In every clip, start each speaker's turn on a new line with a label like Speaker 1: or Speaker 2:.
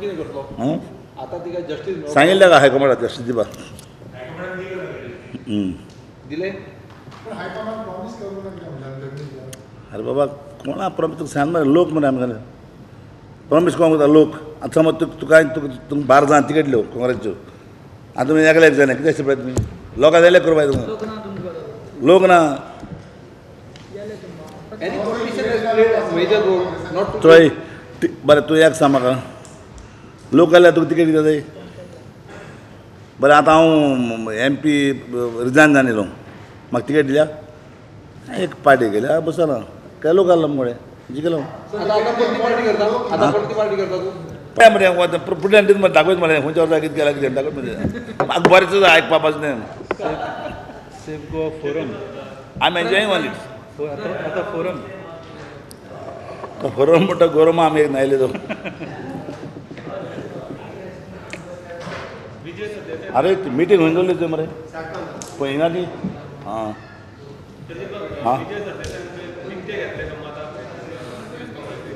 Speaker 1: कितें करतलो आतां तिका जस्टीस
Speaker 2: सांगिल्लें का हायकमांडाक जस्टीस दिवपाक
Speaker 1: दिले
Speaker 2: अरे बाबा कोणा प्रॉमिस तुका सांग मरे लोक मरे आमकां प्रॉमिस कोण करता लोक आतां समज तुका तुका बारा जाण तिकेट दिल्यो काँग्रेसच्यो आतां तुमी एकल्याक जाय कितें अशें पळय तुमी लोकां जाल्यार करपाक तुमकां लोक ना चोय बरें तूं एक सांग म्हाका लोक जाल्यार तुका तिकेट दिता थंय बरें आतां हांव MP रिजायन जावन येयलो म्हाका तिकेट दिल्या एक पार्टी गेल्या बसना काय लोक आसलो मुळे जिखलो पळय मरे फुडल्यान दीत मरे दाखयत मरे खंयच्या वर्सा कितें केलां कितें दाखयत मरे म्हाका बरेंच आयकपाक न्ही
Speaker 3: safe Goa forum
Speaker 2: I am enjoying on it
Speaker 3: आतां फोरम
Speaker 2: फोरम म्हणटा गोरमा आमी एक न्हायले तो अरे मिटींग खंय दवरली तुवें मरे पळयना ती हां हां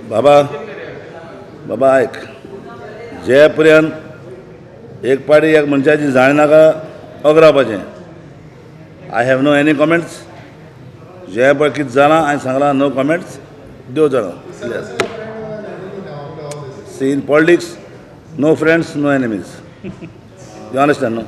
Speaker 2: बाबा आयक जे पर्यंत एक पाटी एक मनशाची जाण नाका अग्रावपाचें I have no any comments जे पळय कितें जालां हांवें सांगलां नो कॉमेंट्स देव जाणां see in politics no friends no enemies you understand no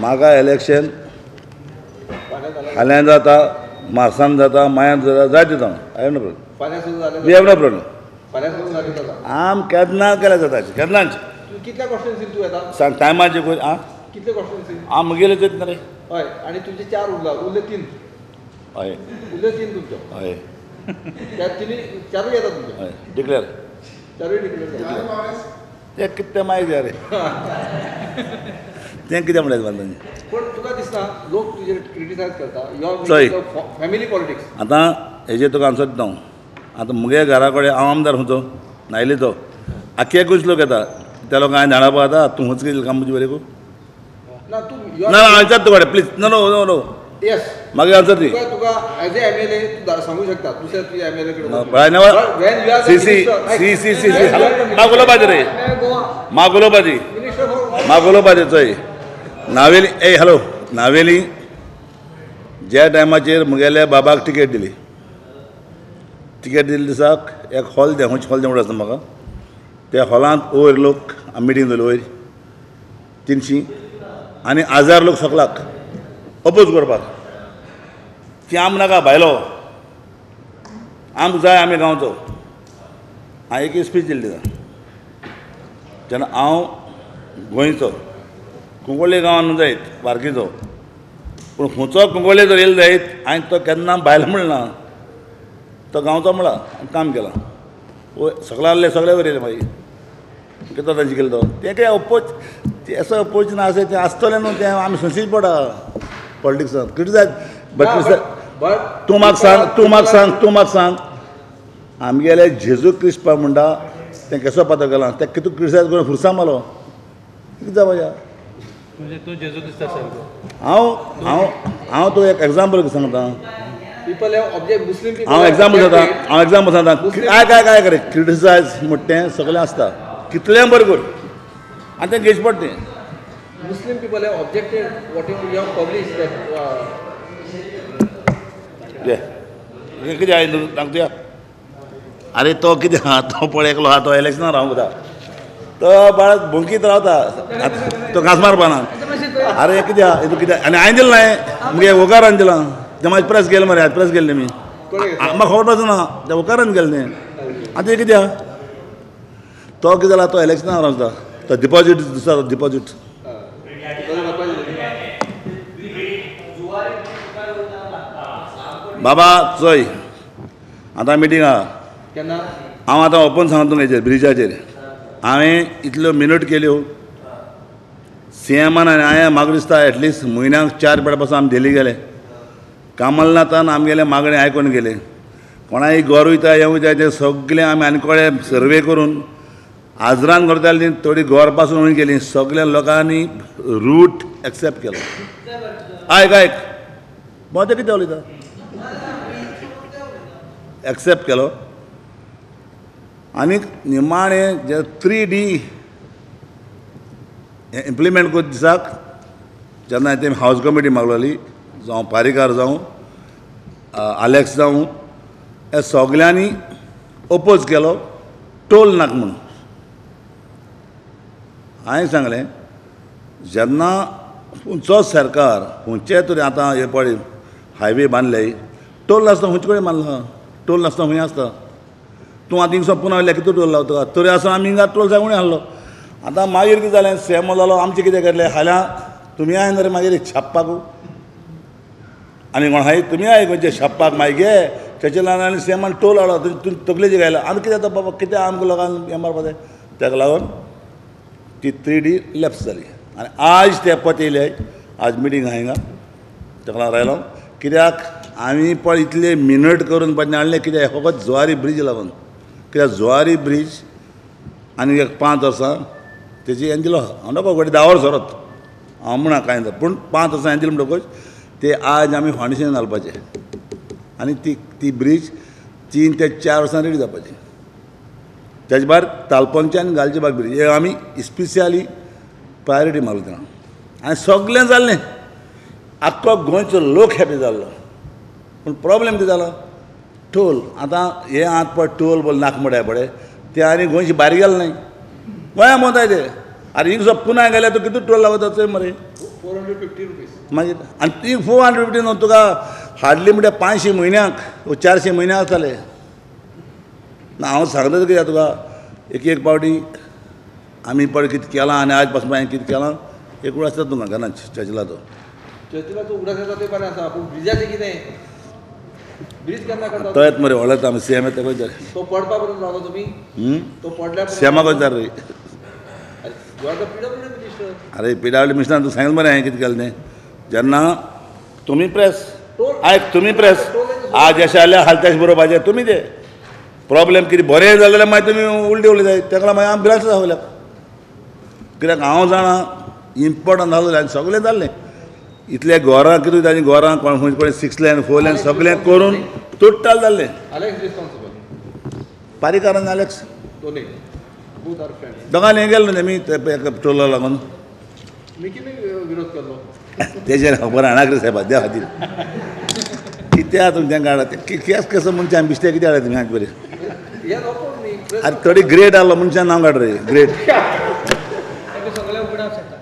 Speaker 2: म्हाका इलेक्शन फाल्यां जाता मार्सान जाता मायात जाता जाय दिता I no problem we have no problem आम केन्ना केल्या जाता केन्नाच
Speaker 1: कितल्या कॉन्स्टिट्युन्सीन तूं येता
Speaker 2: सांग टायमाचे पळय आं
Speaker 1: कितले कॉन्स्टिट्युन्सीन
Speaker 2: हांव मुगेले तेच ना रे
Speaker 1: हय आनी तुमचे 4 उरले 3
Speaker 2: हय
Speaker 1: उरले 3 तुमचे
Speaker 2: हय
Speaker 1: त्या तिनी 4 येता तुमचे
Speaker 2: हय डिक्लेअर
Speaker 1: 4 डिक्लेअर
Speaker 2: तें कितें मागीर जाय रे तें कितें म्हणलें बांदनी
Speaker 1: पण तुका दिसता लोक तुजेर क्रिटिसायज करता
Speaker 2: चोय.
Speaker 1: युअर फॅमिली पॉलिटिक्स
Speaker 2: आतां हेजेर तुका आन्सर दिता हांव आतां मुगे घरा कडेन हांव आमदार खंयचो न्हायले तो आख्खे गोंयचे लोक येता त्या लोकांक हांवें धाडा पळयता तूं खंयच केलें काम म्हजें बरें गो
Speaker 1: ना तूं
Speaker 2: ना आन्सर तुका please no no no no
Speaker 1: yes
Speaker 2: मागीर आन्सर दी
Speaker 1: तुका एज ए MLA तूं सांगू शकता दुसऱ्या तुझ्या MLA कडेन
Speaker 2: पळय ना सी सी सी सी सी म्हाका उलोवपाचें रे म्हाका उलोवपाची म्हाका उलोवपाचें चोय नावेली ए हॅलो नावेली ज्या टायमाचेर मुगेल्या बाबाक तिकेट दिली दिसाक एक हॉल दे खंयचे हॉल दे म्हणून आसता म्हाका त्या हॉलांत वयर लोक मिटींग दवरली वयर 300 आनी 1000 लोक सकलाक अपोज करपाक ती आम नाका भायलो आमकां जाय आमी गांवचो हांवें एक स्पीच दिली तिका जेन्ना हांव गोंयचो कुंकोळ्ळे गांवांत न्हू जायत वारकीचो पूण खंयचो कुंकोळ्ळे जर येयलो जायत हांवें तो केन्ना भायलो म्हणना तो गांवचो म्हणला काम केलां सकला आहले सगळे वयर येयले मागीर कितें तांचे केलो तो तें कितें अपोज तें असो अपोज ना अशें तें आसतलें न्हू तें आमी सोंसीत पडा पॉलिटिक्सांत क्रिटिसायज बट तूं म्हाका सांग आमगेले जेजू क्रिस्त म्हणटा तें केसो पातळ केलां तें कितें क्रिटिसायज करून फुरसां मारलो कितें जावया
Speaker 3: म्हणजे तूं जेजू क्रिस्ता सारको
Speaker 2: हांव तुका एक एग्जाम्पल सांगता
Speaker 1: people have object Muslim people
Speaker 2: हांव एग्जाम्पल सांगता काय करे क्रिटिसायज म्हणटा तें सगळें आसता कितलें बरें कर आनी तें घेवचें पडटा तें
Speaker 1: Muslim people have objected what you have published that
Speaker 2: कितें आयलो सांगता अरे तो कितें आहा तो पळय एकलो आहा तो इलेक्शनार रावंक वता तो बाळ भोंकीत रावता तो घास मारपाना अरे कितें आहा हितून कितें आनी हांवें दिलें ना मुगे होकारान दिलां तें म्हाजें प्रेस गेलें मरे प्रेस गेल्लें मी म्हाका खबर पासून ना त्या होकारान गेलें तें आतां कितें आहा तो कितें जाला तो इलेक्शनार रावता तो डिपॉजीट दिसता डिपॉजीट बाबा चोय आतां मिटींग आहा
Speaker 1: केन्ना
Speaker 2: हांव आतां ओपन सांगता तुमकां हेचेर ब्रिजाचेर हांवें इतल्यो मिनट केल्यो CMान आनी हांवें म्हाका दिसता एटलिस्ट म्हयन्याक 4 फावट पासून आमी दिल्ली गेले कामलनाथान आमगेले मागणी आयकून गेले कोणाय घर वयता हें वयता तें सगळें आमी आनी कळे सर्वे करून आजरान करतालीं थोडी घर पासून गेलीं सगळ्या लोकांनी रूट एक्सेप्ट केलो आयक मग ते कितें उलयता एक्सेप्ट केलो आनीक निमाणें जे 3D इम्प्लिमेंट करता दिसाक जेन्ना हांवें हावस कमिटी मागलोली जावं पारीकार जावं आलेक्स जावं हे सगल्यांनी ओपोज केलो टोल नाका म्हणून हांवें सांगलें जेन्ना खंयचो सरकार खंयचे तरी आतां हे पळय हायवे बांदले टोल नासता खंयचे कडेन बांदलो टोल नासता खंय आसता तूं आतां हिंगसर पुना वयल्या कितें टोल लावता तरी आसून आमी हिंगा टोल सांगून हाडलो आतां मागीर कितें जालें सेमो जालो आमचें कितें करलें हाल्या तुमी आय मरे मागीर छाप्पाक आनी कोण हाय तुमी आय खंयचे छाप्पाक मागीर गे तेचे लागून आनी सेमान टोल हाडलो तूं तकलेची घायला आमी कितें जाता बाबा कितें आमकां लोकांक हें मारपा जाय ताका लागून ती 3D लॅप्स जाली आनी आज ते पत येयले आज मिटींग आहा हिंगा ताका लागून रायलो कित्याक आमी पळय इतले मिनट करून पळय हाडले कित्याक फकत जुवारी ब्रीज लागून कित्याक जुवारी ब्रीज आनी एक 5 वर्सां तेजी हें दिलो हांव नको घडी 10 वर्सां रत हांव म्हणा कांय ना पूण 5 वर्सां हें दिलें म्हणटकूच ते आज आमी फावंडेशन घालपाचें आनी ती ब्रीज 3 ते 4 वर्सां रेडी जावपाची तेजे भायर तालपंचे आनी गालजीबाग ब्रीज हे आमी स्पेशली प्रायोरिटी मारलो तेन्ना आनी सगळें जाल्लें आख्खो गोंयचो लोक हॅपी जाल्लो पूण प्रॉब्लेम कितें जालो टोल आतां हे आतां पळय टोल बोल नाका म्हणटाय पळय ते आनी गोंयची भायर गेले न्हय गोंया मोताय ते आरे हिंग पुना गेल्यार तूं कितू टोल लागता चोय मरे
Speaker 1: 450 रुपीज मागीर
Speaker 2: मागीर आनी ती 450 न्हू तुका हार्डली म्हणल्यार 500 म्हयन्याक 400 म्हयन्याक जाताले ना हांव सांगता कित्याक तुका एक पावटी आमी पळय कितें केलां आनी आज पासून हांवें कितें केलां एक वेळ आसता तुका घरांत चर्चिला तो
Speaker 1: उगडास येता ते बरें आसा पूण ब्रिजाचें कितें ब्रिज केन्ना करता
Speaker 2: तो येत मरे व्हडलो आमी सीएम येता खंय
Speaker 1: तो पडपा पर्यंत रावलो तुमी तो पडल्या
Speaker 2: सीएमा खंय जाय रे
Speaker 1: PWD मिनिस्टर
Speaker 2: अरे PWD मिनिस्टरान तूं सांगलें मरे हांवें कितें केलें तें जेन्ना तुमी प्रेस आयक तुमी प्रेस आज अशें जाल्यार हालत्याक बरोवपाचें तुमी ते प्रॉब्लेम कितें बरें जालें जाल्यार मागीर तुमी उलटी उलयताय ताका लागून मागीर आमी भिरांत जावल्याक कित्याक हांव जाणा इम्पोर्टंट जालो जाल्यार सगळें जाल्लें इतले घरां कितें जालें घरां कोण खंय कोण 6 लेन 4 लेन सगळें करून टोटल जाल्लें
Speaker 1: अलेक्स रिस्पॉन्सिबल
Speaker 2: पारीकारान अलेक्स
Speaker 1: दोनी बोथ आर फ्रेंड्स
Speaker 2: दोगांनी हें गेलो न्ही आमी टोला लागून
Speaker 1: मी कितें विरोध केलो
Speaker 2: तेजेर खबर हाडा रे साहेब द्या खातीर कित्या तुमच्यान काडा ते केस कसो मनशान बिश्टे कित्याक हाडा तुमी हांचे बरें
Speaker 1: हे नको न्ही
Speaker 2: अरे थोडी ग्रेट आहलो मनशान नांव काड रे ग्रेट
Speaker 1: सगळे उगडास येता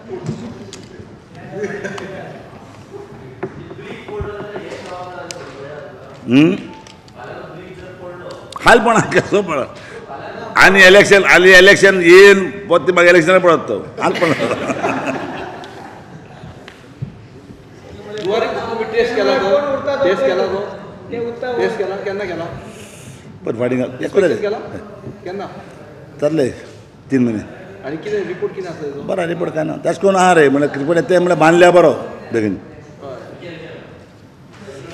Speaker 2: हालपणा कसो पळ आनी इलेक्शन येवन परत मागीर इलेक्शनार पळत तो हालपणा
Speaker 1: तुम्ही टेस्ट केला केन्ना केला
Speaker 2: पण फाटीं
Speaker 1: केला केन्ना
Speaker 2: जातले 3 म्हयने
Speaker 1: आनी कितें रिपोर्ट कितें आसा तेजो
Speaker 2: बरो रिपोर्ट काय ना तशें करून आहा रे म्हळ्यार रिपोर्ट ते म्हळ्यार बांदल्या बरो बेगीन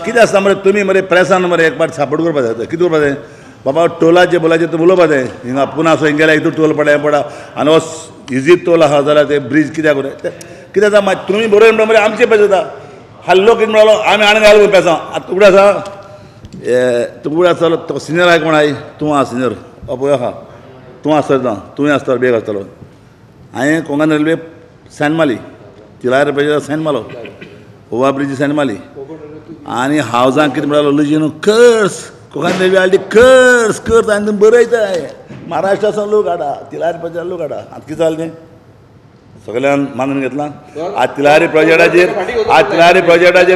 Speaker 2: कितें आसता मरे तुमी मरे प्रेसान मरे एक पाट सापोर्ट करपा जाय कितें करपा जाय बाबा टोलाचे बोलाचे तुमी उलोवपा जाय हिंगा पुना असो हिंगा गेल्यार हितूर टोल पडा हें पडा आनी हो इजी टोल आहा जाल्यार ते ब्रीज कित्याक कितें जाता मागीर तुमी बरोवन म्हणटा मरे आमचे पयशे जाता हाल्लो कितें म्हणलो आमी आनी घालून पेसा आतां उगड आसा तुका उगड आसतलो तो सिनियर आहा कोण आय तूं आहा सिनियर पळय आहा तूं आसता तुवें आसतलो बेग आसतलो हांवें कोंकण रेल्वे सायन मारली तिलार पयशे सायन मारलो ओवा ब्रिजी सायन मारली आनी हावजांक कितें म्हणलो लुजी न्हू कर्स कोंकण रेल्वे हाडली कर्स कर्स आनी तुमी बरयताय महाराष्ट्रासान लोक हाडा तिलार पयशे लोक हाडा आतां कितें जालें तें सगळ्यान मानून घेतलां आज तिलारी प्रोजेक्टाचेर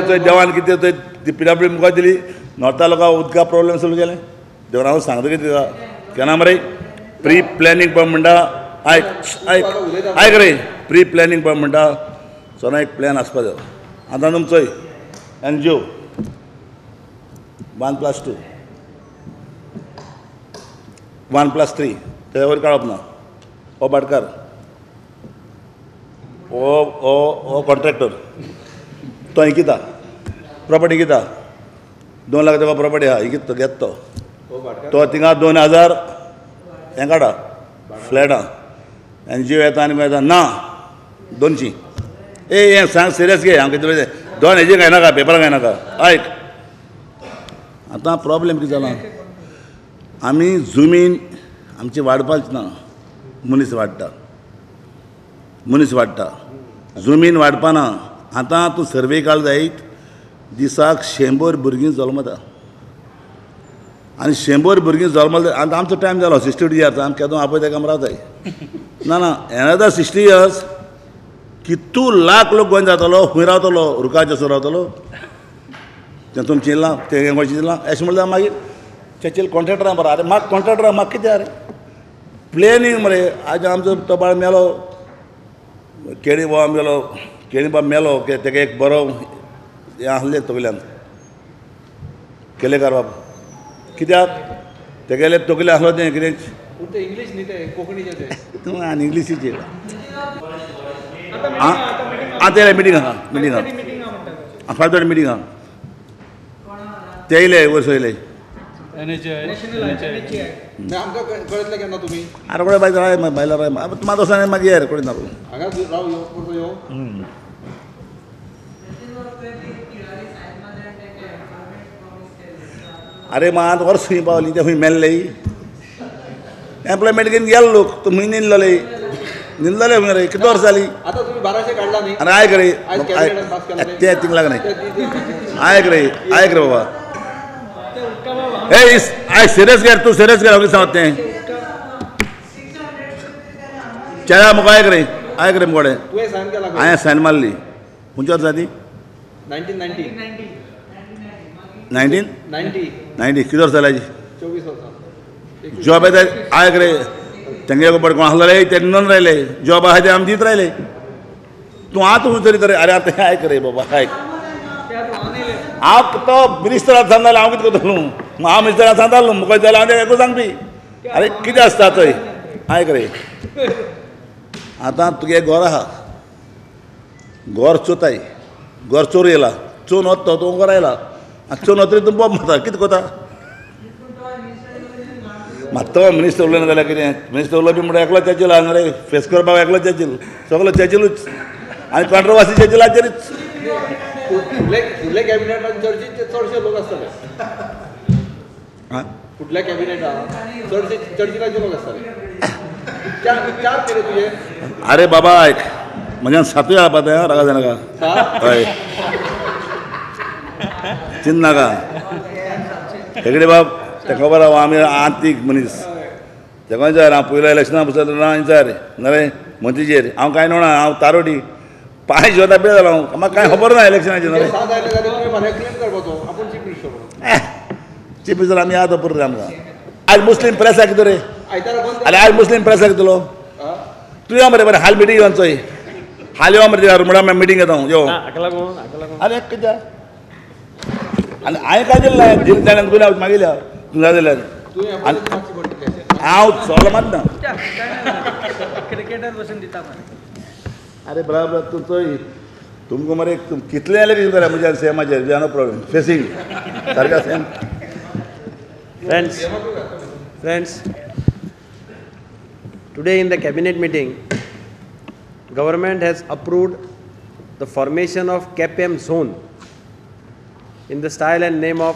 Speaker 2: थंय देवान कितें थंय ती PWD मुखार दिली नॉर्था लोकांक उदका प्रॉब्लेम सॉल्व केलें देवान हांव सांगता कितें केन्ना मरे प्री प्लॅनिंग पळय म्हणटा आयक रे प्री प्लॅनिंग पळय म्हणटा सोना एक प्लॅन आसपा जाय आतां तुमचो NGO 1+2 1+3 तेच्या वयर काडप ना हो भाटकार हो कॉन्ट्रॅक्टर तो हिकिता प्रॉपर्टी घेता 2 लाख तेका प्रॉपर्टी आहा हिकित घेत तो थिंगा 2000 हें काडा फ्लॅटां NGO येता आनी येता ना 200 हें सांग सिरियस घे हांव कितें दोन हेजे काय नाका पेपरां काय नाका आयक आतां प्रॉब्लेम कितें जाला आमी जमीन आमची वाडपाची ना मनीस वाडटा जमीन वाडपाना आतां तूं सर्वे काड जायत दिसाक 100 भुरगीं जल्मता आनी 100 भुरगीं जल्मले आतां आमचो टायम जालो 60 इयर्स आमी केदों आपय तेका रावताय ना एनदर 60 इयर्स कितू लाख लोक गोंय जातलो खंय रावतलो रुखाचेर रावतलो तें तुमी चिंतलां तें गोंयचें चिंतलां अशें म्हणल्यार मागीर तेचेर कॉन्ट्रॅक्टरां बरो आरे म्हाका कॉन्ट्रॅक्टरां म्हाका कितें रे प्लॅनिंग मरे आज आमचो तो बाळ मेलो केळी बाब मेलो तेका एक बरो हें आसलें तकल्यान केलेकार बाब कित्याक तेगेले तकलें आसलो तें कितें
Speaker 1: पूण ते इंग्लीश न्ही ते कोंकणीचे ते
Speaker 2: आनी इंग्लिशीचेर आतां मिटींग आहा फाल्तोड मिटींग आहा ते येयले वर्स येयले
Speaker 1: आमकां कळयतले केन्ना तुमी
Speaker 2: आरे कोडे बाय राय बायला राय म्हाका वचना मागीर यार कोणी ना
Speaker 1: हांगा राव यो परतो यो
Speaker 2: अरे मात वर्स खंय पावली ते खंय मेल्ले एम्प्लॉयमेंट घेवन गेले लोक तूं खंय निंदलेले खंय रे कितली वर्स जाली
Speaker 1: आतां तुमी 1200 काडला न्ही
Speaker 2: अरे आयक रे
Speaker 1: आयज कॅबिनेटान पास केला रे
Speaker 2: ते थिंग लागना आयक रे बाबा आयक सिरियस घे तूं सिरियस घे सांगत तें चेडा मुगो आयक रे मुगोडे
Speaker 1: तुवें सायन केला
Speaker 2: हांवें सायन मारली खंयची वर्स जाली
Speaker 1: 1990
Speaker 2: 90 किती वर्स जाल्याची
Speaker 1: 24 वर्सां
Speaker 2: जॉब येता आयक रे तेंगे बड कोण आसलेले ते नोंद राहिले जॉब आहा ते आमी दीत राहिले तूं आतां खंय तरी तर अरे आतां आयक रे बाबा आयक हांव तो मिनिस्टराक सांगतालो हांव कितें करतलो हांव मिनिस्टराक सांगतालो मुखार जाल्यार हांव तेका एकूच सांगपी अरे कितें आसता थंय आयक रे आतां तुगे घर आहा घर चोताय घर चोर येयला चोन वता तूं घर आयला चोन वतरी तूं बॉम्ब मारता कितें कोता मात तो मिनिस्टर उलयना जाल्यार कितें मिनिस्टर उलोवपी म्हणल्यार एकलो चर्चील आहा रे फेस करपाक एकलो चर्चील सगलो चर्चीलूच आनी कॉन्ट्रोवर्सी चर्चिलाचेरच
Speaker 1: फुडल्या कॅबिनेटान चर्चीचे चडशे लोक आसतले फुडल्या कॅबिनेटान चडशे चर्चिलाचे लोक आसतले चार केले तुजे
Speaker 2: अरे बाबा आयक म्हज्यान सातूय हाडपा तें रागा जायनाका हय चिंत नाका हेगडे बाब तें खबर आहा आमी आर्थिक मनीस तेका विचार हांव पयलो इलेक्शना बसलो ना विचार ना रे मंत्रीचेर हांव कांय न्हू हांव तारोटी पांय जोता पिळे जालो म्हाका कांय खबर ना इलेक्शनाचें ना
Speaker 1: सात आयले जाल्यार तुवें फाल्यां क्लेम करपाचो आपूण चीफ मिनिस्टर
Speaker 2: चीफ मिनिस्टर आमी आतां पडले आमकां आज मुस्लीम प्रेस कितें रे
Speaker 1: आयतारा बंद
Speaker 2: अरे आज मुस्लीम प्रेस कितलो तुवें मरे बरें हाल मिटींग घेवन चोय हाल यो मरे रुमडा मिटींग घेता यो अरे कित्याक आनी हांवें काय दिलें जिल्ल जाल्यार तुला मागिल्या तूं जाय जाल्यार हांव सोलो मारना
Speaker 4: क्रिकेटर बसून दिता
Speaker 2: अरे बराबर तूं चोय तुमकां मरे कितले जाल्यार कितें करा म्हज्या सेमाचेर नो प्रॉब्लेम फेसींग सारकें same
Speaker 4: Friends, today in the cabinet meeting, government has approved the formation of KPM zone in the style and name of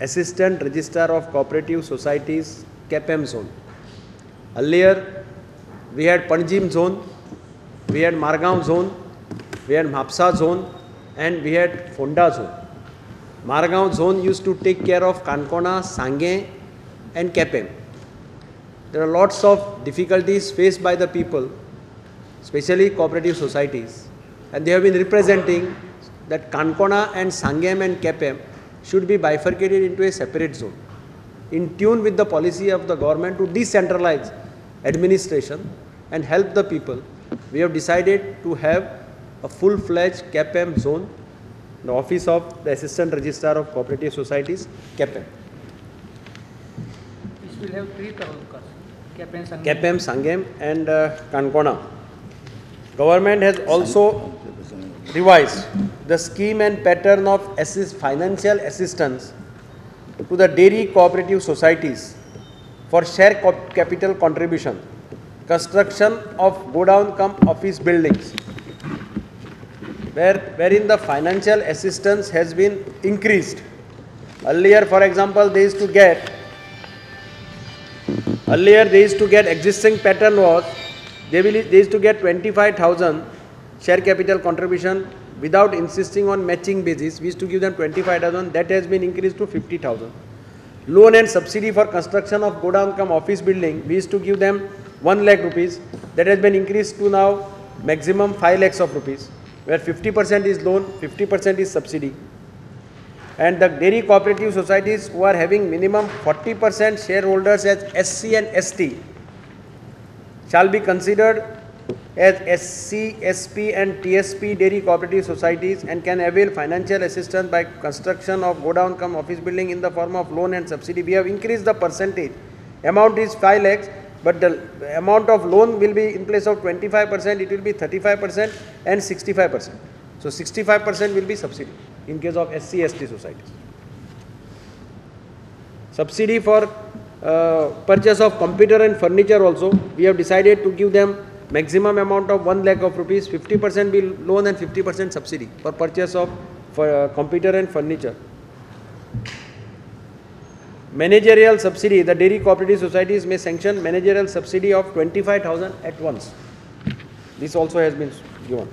Speaker 4: Assistant Registrar of Cooperative Societies KPM zone. Earlier, we had Panjim zone, we had Margaon zone, we had Mhapsa zone, and we had Fonda zone. Margaon zone used to take care of Kankona, Sangay, and KPM. There are lots of difficulties faced by the people, especially cooperative societies, and they have been representing that Kankona and Sangam and KPM should be bifurcated into a separate zone, in tune with the policy of the government to decentralize administration and help the people. We have decided to have a full-fledged KPM zone, the office of the Assistant Registrar of Cooperative Societies, KPM.
Speaker 5: This will have 3 talukas,
Speaker 4: KPM, Sangam and Kankona. Government has also revised the scheme and pattern of financial assistance to the dairy cooperative societies for share capital contribution, construction of godown cum office buildings, wherein the financial assistance has been increased. Earlier, for example, they used to get existing pattern was they used to get 25,000 share capital contribution without insisting on matching basis. We used to give them 25,000. That has been increased to 50,000. Loan and subsidy for construction of godown cum office building, we used to give them 1 lakh rupees. That has been increased to now maximum 5 lakhs of rupees, where 50% is loan, 50% is subsidy. And the dairy cooperative societies who are having minimum 40% shareholders as SC and ST shall be considered as SC, SP and TSP dairy cooperative societies and can avail financial assistance by construction of godown cum office building in the form of loan and subsidy. We have increased the percentage. Amount is 5 lakhs, but the amount of loan will be in place of 25%, it will be 35% and 65%. So 65% will be subsidy in case of SC, ST societies. Subsidy for purchase of computer and furniture also, we have decided to give them maximum amount of 1 lakh of rupees, 50% will loan and 50% subsidy for purchase of computer and furniture. Managerial subsidy, the dairy cooperative societies may sanction managerial subsidy of 25,000 at once. This also has been given.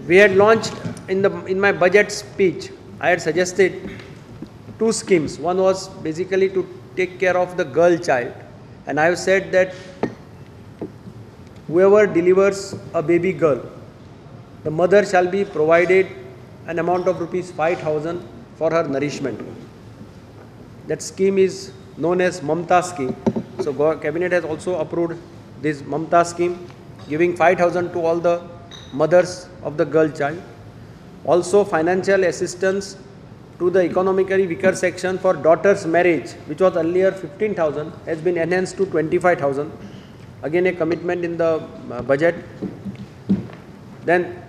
Speaker 4: We had launched in my budget speech, I had suggested 2 schemes. One was basically to take care of the girl child, and I have said that whoever delivers a baby girl, the mother shall be provided an amount of rupees 5,000 for her nourishment. That scheme is known as Mamta scheme. So Cabinet has also approved this Mamta scheme, giving 5,000 to all the mothers of the girl child. Also financial assistance to the economically weaker section for daughters' marriage, which was earlier 15,000, has been enhanced to 25,000. Again a commitment in the budget. Then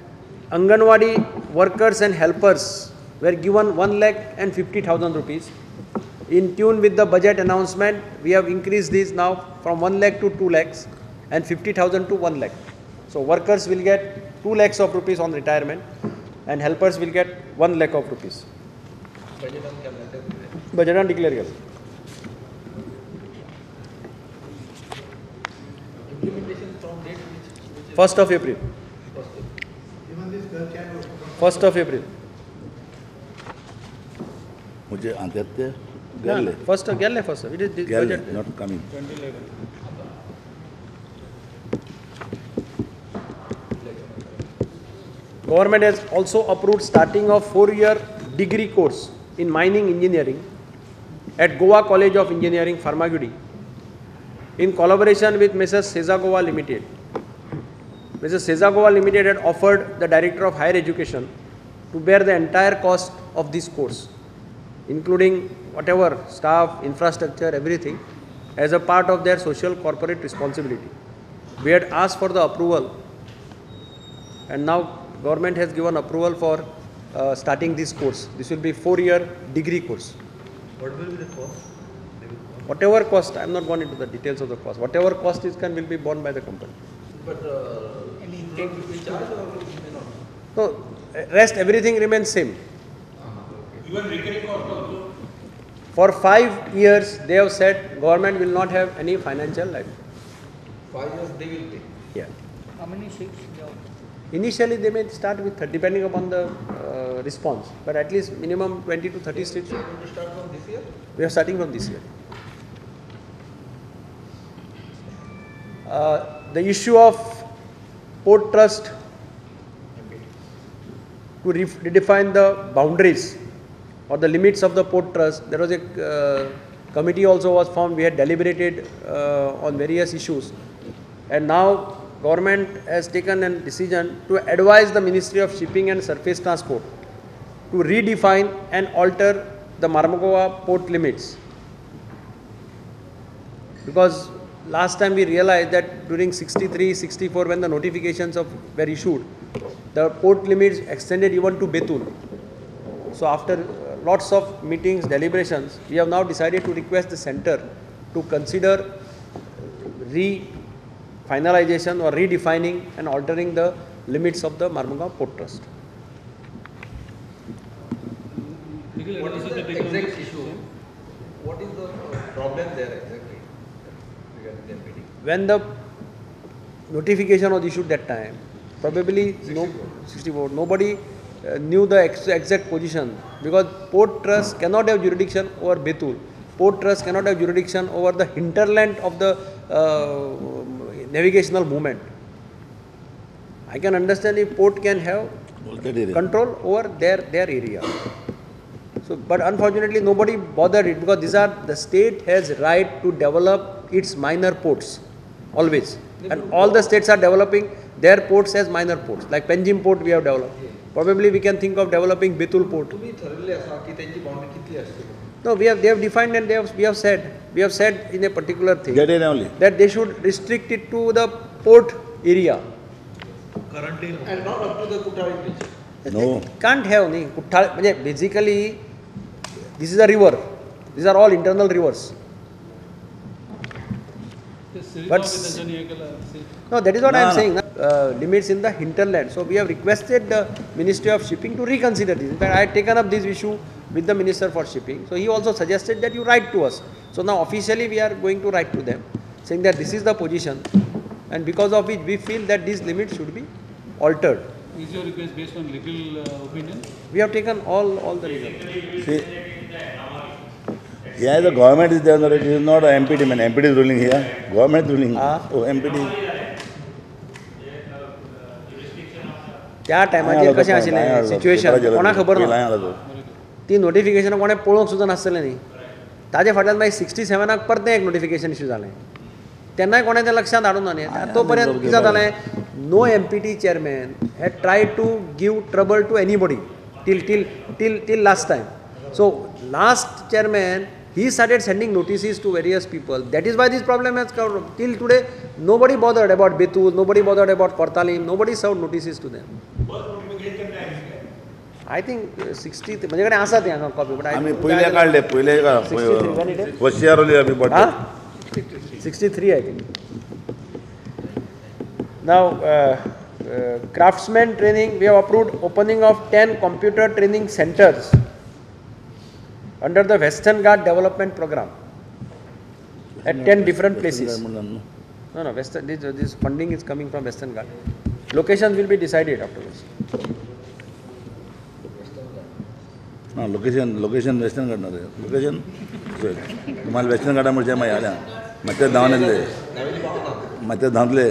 Speaker 4: Anganwadi workers and helpers were given 1,50,000 rupees. In tune with the budget announcement, we have increased this now from 1 lakh to 2 lakhs and 50,000 to 1 lakh. So workers will get 2 lakhs of rupees on retirement and helpers will get 1 lakh of rupees. Budget on declare.
Speaker 1: Implementation from date which
Speaker 4: 1st of April. 1st of April.
Speaker 2: मुझे Aditya
Speaker 4: First of Gale first. It is this budget.
Speaker 2: not coming.
Speaker 3: 2011.
Speaker 4: Government has also approved starting of 4-year degree course in mining engineering at Goa College of Engineering, Pharmagudi, in collaboration with Mrs. Seza Goa Limited. Mrs. Seza Goa Limited had offered the Director of Higher Education to bear the entire cost of this course, including whatever staff, infrastructure, everything, as a part of their social corporate responsibility. We had asked for the approval, and now government has given approval for starting this course. This will be 4-year degree course.
Speaker 1: What will be the cost?
Speaker 4: Whatever cost, I am not going into the details of the cost. Whatever cost is will be borne by the company.
Speaker 1: But student will be charged or will may not?
Speaker 4: So rest everything remains same.
Speaker 1: Even recurring cost also?
Speaker 4: For 5 years, they have said government will not have any financial liability.
Speaker 1: 5 years they will pay.
Speaker 4: Yeah.
Speaker 5: How many seats?
Speaker 4: Initially, they may start with 30, depending upon the response, but at least minimum 20 to 30 seats.
Speaker 1: Going to start from this year?
Speaker 4: We are starting from this year. The issue of port trust, to redefine the boundaries or the limits of the port trust, there was a committee also was formed. We had deliberated on various issues, and now government has taken a decision to advise the Ministry of Shipping and Surface Transport to redefine and alter the Mormugao port limits. Because last time we realized that during 63, 64 when the notifications were issued, the port limits extended even to Betul. So after lots of meetings, deliberations, we have now decided to request the centre to consider finalization or redefining and altering the limits of the Marmugao Port Trust.
Speaker 1: What is the exact issue? What is the problem there exactly regarding the MPD?
Speaker 4: When the notification was issued that time, probably 64, nobody knew the exact position, because Port Trust cannot have jurisdiction over Betul. Port Trust cannot have jurisdiction over the hinterland of the navigational movement. I can understand if port can have control over their area. So, but unfortunately nobody bothered it, because the state has right to develop its minor ports always, and all the states are developing their ports as minor ports. Like Panjim Port we have developed. Probably we can think of developing Betul Port.
Speaker 1: तुम्ही ठरवले असा की त्यांची boundary किती असते?
Speaker 4: No, they have defined, and we have said in a particular thing
Speaker 2: Get in only.
Speaker 4: that they should restrict it to the port area.
Speaker 3: Currently,
Speaker 1: And not up to the Kutali bridge.
Speaker 2: No.
Speaker 4: Can't have nahi. Kuthal, basically, this is a river. These are all internal rivers. But no, that is what I am saying. Limits in the hinterland. So we have requested the Ministry of Shipping to reconsider this. In fact, I had taken up this issue with the Minister for Shipping. So he also suggested that you write to us. So now officially we are going to write to them, saying that this is the position, and because of which we feel that these limits should be altered.
Speaker 3: is your request based on legal opinion?
Speaker 4: We have taken all the legal.
Speaker 2: See, here the government is there, it is not a MPD, man. MPD is ruling here. Government ruling. Oh, MPD.
Speaker 4: त्या टायमाचेर कशें आशिल्लें situation कोणाक खबर ना, ती notification कोणें पळोवंक सुद्दां नासलें न्ही. ताजे फाटल्यान मागीर 67 परतें एक नोटिफिकेशन इश्यू जालें. तेन्नाय कोणें तें लक्षांत हाडूंक ना न्ही. तो पर्यंत कितें जातालें, no MPT chairman had tried to give trouble to anybody till last time. So last chairman, he started sending notices to various people. That is why this problem has come. Till today, nobody bothered about Betul, nobody bothered about Portalim, nobody served notices to them. I think 60, माझ्याकडे आसा ते हांगा copy, but
Speaker 2: आम्ही पहिले काढले, पहिले का
Speaker 4: 63 I think. Now craftsman training, we have approved opening of 10 computer training centers under the Western Ghat development program at 10 different places. No, Western, this funding is coming from Western Ghat. Locations will be decided afterwards.
Speaker 2: No, location Western Ghat. Location, तुम्हाला Western Ghat मुळे माहिती आल्या. मते धावले.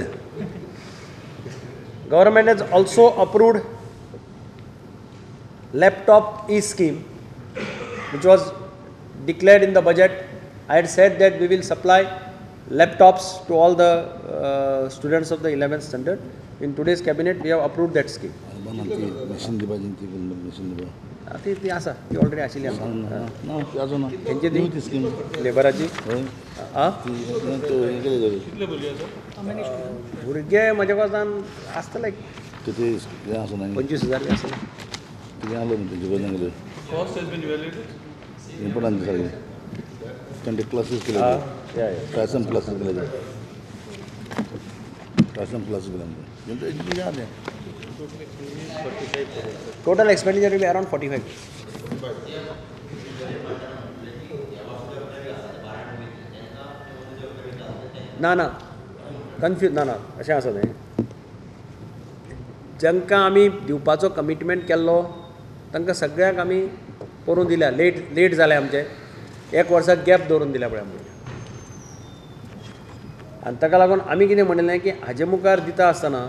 Speaker 4: Government has also approved laptop e-scheme, which was declared in the budget. I had said that we will supply laptops to all the students of the 11th standard. In today's cabinet, we have approved that scheme. ती आसा, ती already आशिल्ली आमची लेबराची. भुरगे म्हजे कोसान आसतले 25,000 बी आसतले.
Speaker 3: Cost has been evaluated?
Speaker 2: Important सगळे 20 classes केले. Fashion classes केले. Fashion classes केले.
Speaker 4: Total expenditure will be around 45. ना कन्फ्यूज ना अशें आसा तें. जांकां आमी दिवपाचो कमिटमेंट केल्लो तांकां सगळ्यांक आमी करून दिल्या. लेट जालें आमचें, 1 वर्साक गॅप दवरून दिल्या पळय आमकां. आनी ताका लागून आमी कितें म्हणिल्लें की हाजे मुखार दिता आसतना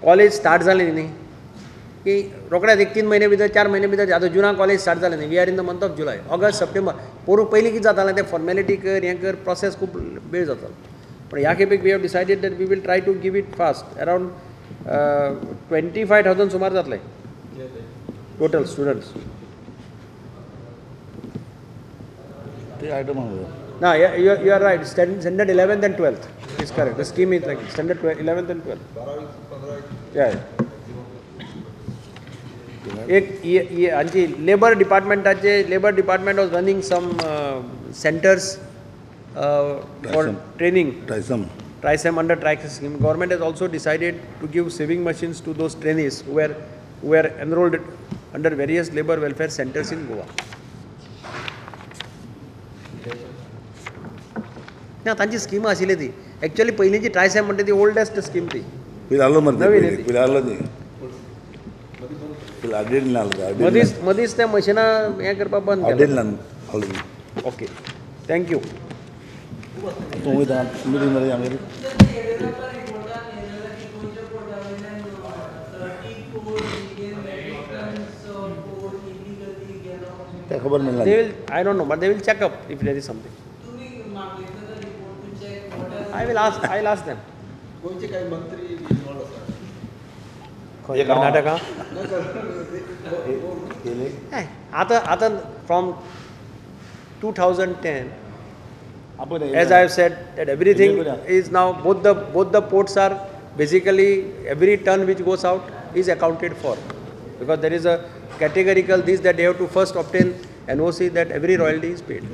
Speaker 4: कॉलेज स्टार्ट जालें न्ही, की रोखड्याच 1-3 म्हयने भितर 4 म्हयने भितर. आतां जुना कॉलेज स्टार्ट जालें न्ही, we are in the month of July, August, September. पयलीं कितें जातालें तें फॉर्मेलिटी कर, हें कर, प्रोसेस खूब वेळ जातालो. पण ह्या खेपेक we have decided that we will try to give it fast. Around 25,000 सुमार जातले टोटल स्टुडंट्स.
Speaker 2: ते आयटम
Speaker 4: ना, you are right. Standard 11th and 12th is correct. The scheme is like standard 11th and 12th. Yeah. एक आमची labour department was running some centres for training. TRISEM under TRISEM scheme, government has also decided to give sewing machines to those trainees who were enrolled under various labor welfare centers in Goa. ना तांची scheme आशिल्ली ती actually पयलींची TRISEM म्हणटा ती oldest scheme ती
Speaker 2: पिलालो मरे
Speaker 4: नवीन आहे ती.
Speaker 2: पिलालो न्ही पिलाडेल ना
Speaker 4: मदींच त्या मशिनां हें करपाक बंद
Speaker 2: अडेल
Speaker 4: केलें.
Speaker 2: ना ऑलरेडी
Speaker 4: ओके थँक्यू.
Speaker 2: तूं वयता मिटींग मरे आमगेली तें खबर मेळना
Speaker 4: They will, I don't know, but they will check up if there is something. I'll ask them.
Speaker 1: गोंयचे काही मंत्री इन्वॉल्व आसात.
Speaker 4: कर्नाटका
Speaker 2: केले
Speaker 4: आता from 2010,
Speaker 2: आपण
Speaker 4: as I have said, that everything is now, both the ports are basically, every ton which goes out is accounted for, because there is a categorical this that they have to first obtain NOC that every royalty is paid.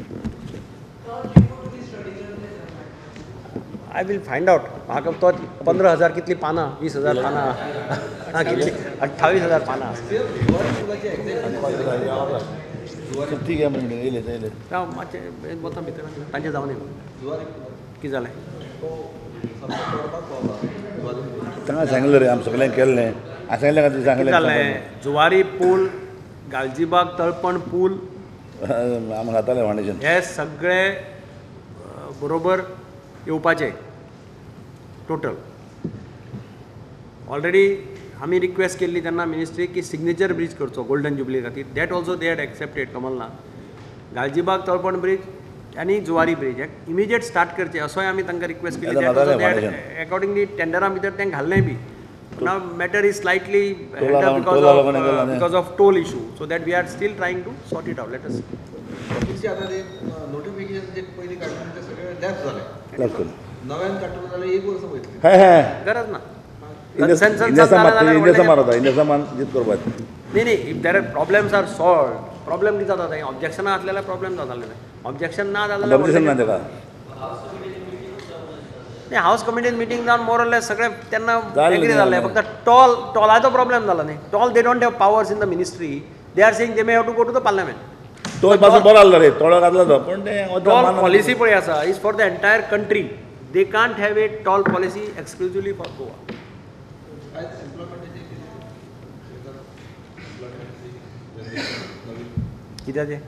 Speaker 4: I will find out. म्हाका तो 15,000 कितली पानां, 20,000 पानां, कितली 28,000 पानां.
Speaker 2: ठीक आहे म्हणजे येले येले
Speaker 4: मातशें वता भितर तांचें जावन कितें जालें?
Speaker 2: तांकां सांगलें रे आमी सगळ्यांक केल्लें हांवें सांगलें खातीर
Speaker 4: कितें
Speaker 2: सांगलें
Speaker 4: जालें? जुवारी पूल, गालजीबाग तळपण पूल,
Speaker 2: आमी घातालें फाउंडेशन
Speaker 4: हे सगळे बरोबर येवपाचे टोटल. ऑलरेडी आमी रिक्वेस्ट केल्ली तेन्ना मिनिस्ट्री की सिग्नेचर ब्रीज करचो गोल्डन जुबली खातीर. That also they had accepted Kamalnath. Galjibag तळपण ब्रीज आनी जुवारी ब्रीज हे इमिजिएट स्टार्ट करचे असोय आमी तांकां रिक्वेस्ट केली. अकॉर्डिंगली टेंडरा भितर तें घाललें बी. नाव matter is slightly because of toll issue, so that we are still trying to sort it out. Let us
Speaker 1: ऑफिसचे आता ते नोटिफिकेशन जे पयलीं काडून ते सगळे लॅप्स झाले. नव्यान काडून जाल्यार 1 वर्स वयतली.
Speaker 2: हय हय
Speaker 4: गरज ना.
Speaker 2: इंडिया मारता इंडिया मान जीत करपाक
Speaker 4: नाही if there problems are solve. Problem कितें जाता थंय? ऑब्जेक्शनां आसलेल्या प्रॉब्लेम जाताले. ऑब्जेक्शन ना
Speaker 2: ऑब्जेक्शन ना
Speaker 4: जाल्यार
Speaker 2: तेका
Speaker 4: हाऊस कमिटीन मिटींग जावन मोरलेस सगळे तेन्ना
Speaker 2: जालें
Speaker 4: एग्री जाल्ले. फक्त टॉलाचो प्रॉब्लेम जाला न्ही. Toll they don't have powers in the ministry. They are saying they may have to go to the parliament.
Speaker 2: तो पासून बरो आसलो रे तोळो घातलो तो पण ते
Speaker 4: टॉल पॉलिसी पळय आसा is for the entire country. They can't have a toll policy exclusively for Goa. कित्याचें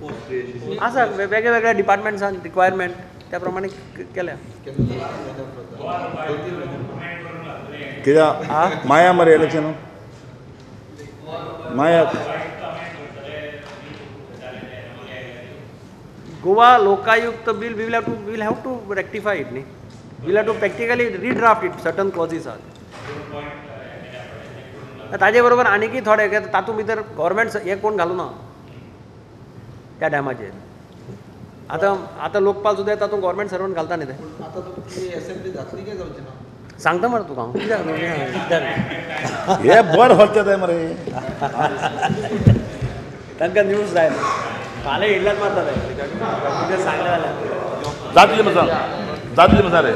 Speaker 4: आसा वेगळ्या वेगळ्या डिपार्टमेंट्सान रिक्वायरमेंट त्या प्रमाणे केल्या.
Speaker 2: कित्याक माया मरे election Maya
Speaker 4: Goa Lokayukta bill we'll have to rectify it न्ही. we'll have to practically redraft it. certain clauses आहात. ताजे बरोबर आनीकय थोडे तातूंत भितर गव्हर्मेंट हे कोण घालूना त्या टायमाचेर. आतां लोकपाल सुद्दां तातूंत गव्हर्मेंट सर्वंट घालता न्ही ते.
Speaker 1: आता तुमची असेंब्ली जातली काय जावची ना?
Speaker 4: सांगता मरे तुका हांव कित्याक
Speaker 2: हे बड व्हरचें जाय मरे
Speaker 4: तांकां न्यूज जाय. फाल्यां इल्ल्यान मारता ते कितें सांगलें जाल्यार
Speaker 2: जातली मसा रे